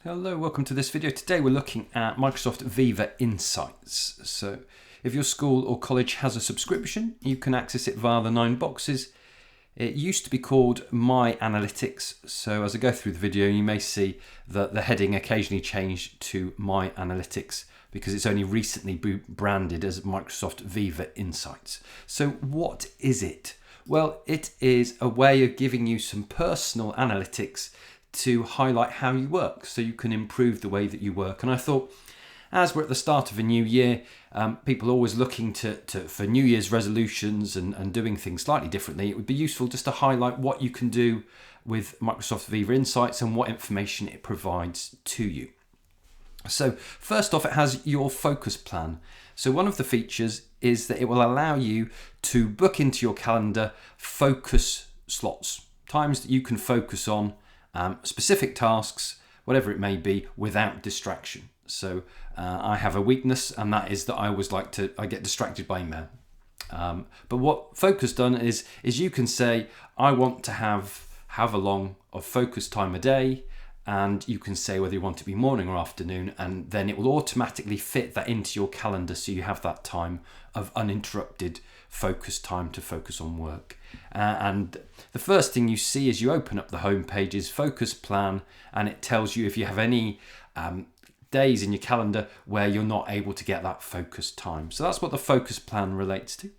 Hello, welcome to this video. Today we're looking at Microsoft Viva Insights. So if your school or college has a subscription, you can access it via the 9 boxes. It used to be called My Analytics. So as I go through the video, you may see that the heading occasionally changed to My Analytics because it's only recently branded as Microsoft Viva Insights. So what is it? Well, it is a way of giving you some personal analytics to highlight how you work so you can improve the way that you work. And I thought, as we're at the start of a new year, people are always looking for New Year's resolutions and doing things slightly differently. It would be useful just to highlight what you can do with Microsoft Viva Insights and what information it provides to you. So first off, it has your focus plan. So one of the features is that it will allow you to book into your calendar focus slots, times that you can focus on specific tasks, whatever it may be, without distraction. So I have a weakness, and that is that I get distracted by email. But what Focus done is you can say, I want to have however long of focus time a day, and you can say whether you want it to be morning or afternoon, and then it will automatically fit that into your calendar so you have that time of uninterrupted focus time to focus on work. And the first thing you see as you open up the home page is Focus Plan, and it tells you if you have any days in your calendar where you're not able to get that focus time. So that's what the Focus Plan relates to.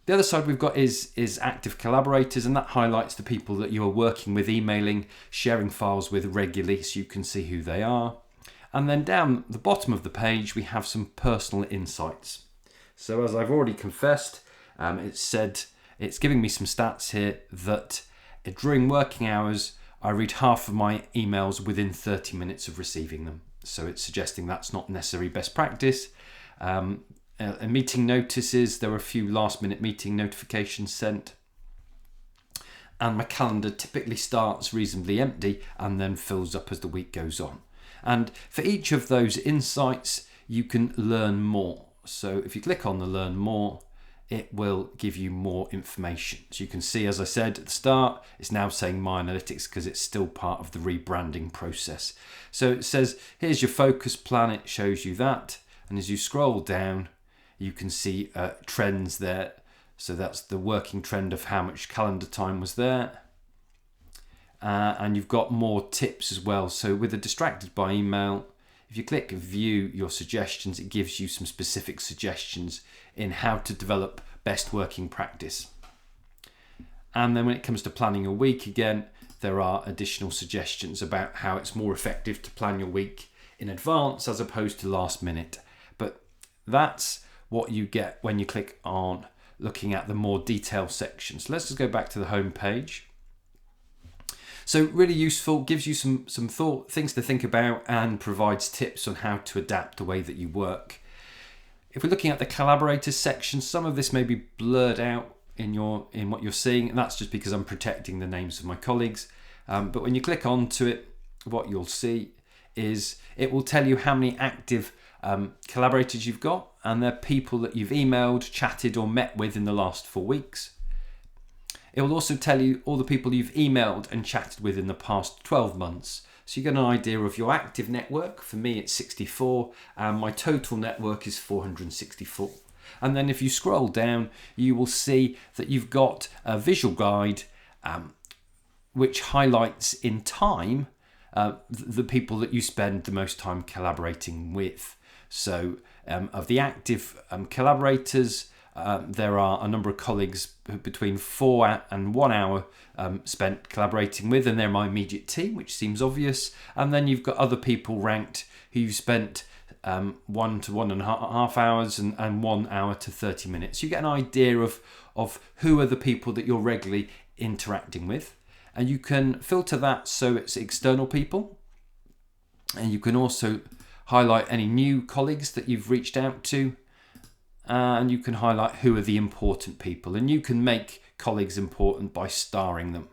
The other side we've got is Activecollaborators, and that highlights the people that you are working with, emailing, sharing files with regularly so you can see who they are. And then down the bottom of the page we have some personal insights. So as I've already confessed, it's giving me some stats here that during working hours I read half of my emails within 30 minutes of receiving them. So it's suggesting that's not necessarily best practice. Meeting notices, there were a few last minute meeting notifications sent. And my calendar typically starts reasonably empty and then fills up as the week goes on. And for each of those insights, you can learn more. So if you click on the Learn More, it will give you more information. So you can see, as I said at the start, it's now saying My Analytics because it's still part of the rebranding process. So it says, here's your focus plan. It shows you that. And as you scroll down, you can see trends there. So that's the working trend of how much calendar time was there. And you've got more tips as well. So with the distracted by email, if you click View Your Suggestions, it gives you some specific suggestions in how to develop best working practice. And then when it comes to planning your week, again, there are additional suggestions about how it's more effective to plan your week in advance as opposed to last minute. But that's what you get when you click on looking at the more detailed section. So let's just go back to the home page. So really useful, gives you some things to think about and provides tips on how to adapt the way that you work. If we're looking at the Collaborators section, some of this may be blurred out in what you're seeing, and that's just because I'm protecting the names of my colleagues. But when you click onto it, what you'll see is it will tell you how many active collaborators you've got, and they're people that you've emailed, chatted or met with in the last 4 weeks. It will also tell you all the people you've emailed and chatted with in the past 12 months. So you get an idea of your active network. For me, it's 64, and my total network is 464. And then if you scroll down, you will see that you've got a visual guide which highlights in time the people that you spend the most time collaborating with. So of the active collaborators, there are a number of colleagues between 4 and 1 hour spent collaborating with, and they're my immediate team, which seems obvious. And then you've got other people ranked who you've spent 1 to 1.5 hours and 1 hour to 30 minutes. You get an idea of who are the people that you're regularly interacting with, and you can filter that so it's external people, and you can also highlight any new colleagues that you've reached out to. And you can highlight who are the important people, and you can make colleagues important by starring them.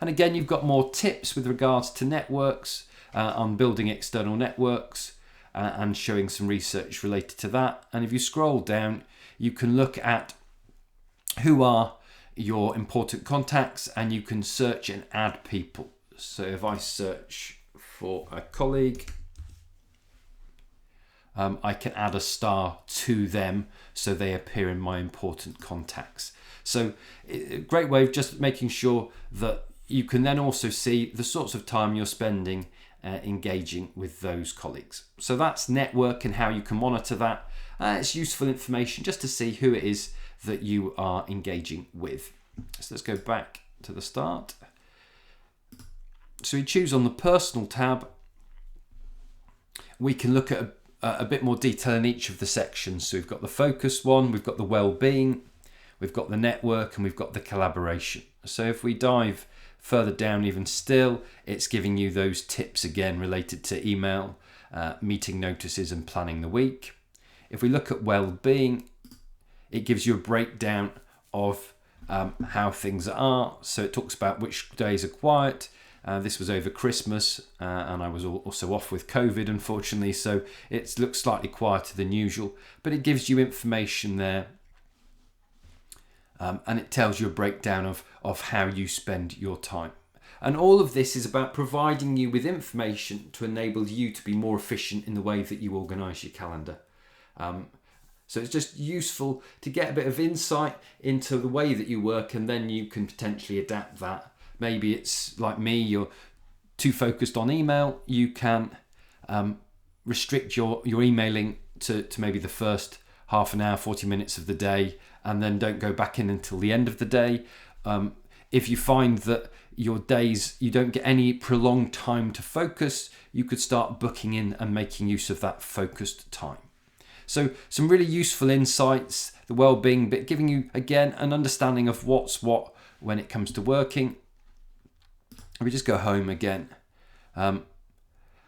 And again, you've got more tips with regards to networks, on building external networks, and showing some research related to that. And if you scroll down, you can look at who are your important contacts, and you can search and add people. So if I search for a colleague. I can add a star to them so they appear in my important contacts. So a great way of just making sure that you can then also see the sorts of time you're spending engaging with those colleagues. So that's network and how you can monitor that. It's useful information just to see who it is that you are engaging with. So let's go back to the start. So we choose on the personal tab. We can look at a bit more detail in each of the sections. So we've got the focus one, we've got the well-being, we've got the network, and we've got the collaboration. So if we dive further down even still, it's giving you those tips again related to email, meeting notices and planning the week. If we look at well-being, it gives you a breakdown of how things are. So it talks about which days are quiet. This was over Christmas and I was also off with COVID, unfortunately, so it looks slightly quieter than usual, but it gives you information there. And it tells you a breakdown of how you spend your time. And all of this is about providing you with information to enable you to be more efficient in the way that you organise your calendar. So it's just useful to get a bit of insight into the way that you work, and then you can potentially adapt that. Maybe it's like me, you're too focused on email, you can restrict your emailing to maybe the first half an hour, 40 minutes of the day, and then don't go back in until the end of the day. If you find that your days, you don't get any prolonged time to focus, you could start booking in and making use of that focused time. So some really useful insights, the well-being bit, giving you, again, an understanding of what's what when it comes to working. We just go home again.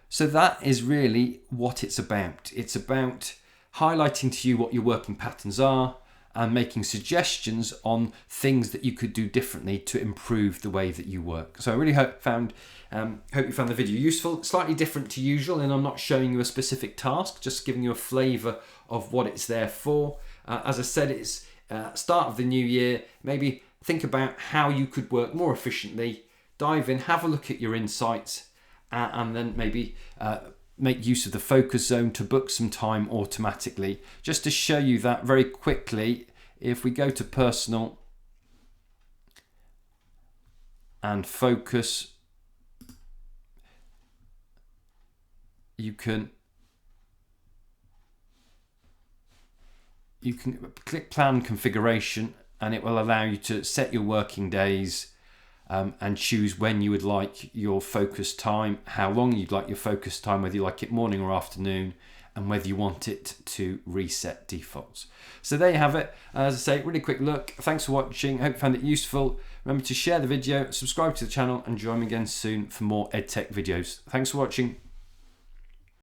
So that is really what it's about. It's about highlighting to you what your working patterns are and making suggestions on things that you could do differently to improve the way that you work. So I really hope you found the video useful. Slightly different to usual, and I'm not showing you a specific task, just giving you a flavour of what it's there for. As I said, it's start of the new year. Maybe think about how you could work more efficiently. Dive in, have a look at your insights, and then maybe make use of the focus zone to book some time automatically. Just to show you that very quickly, if we go to personal and focus, you can click plan configuration, and it will allow you to set your working days and choose when you would like your focus time, how long you'd like your focus time, whether you like it morning or afternoon, and whether you want it to reset defaults. So there you have it. As I say, really quick look. Thanks for watching. Hope you found it useful. Remember to share the video, subscribe to the channel, and join me again soon for more EdTech videos. Thanks for watching.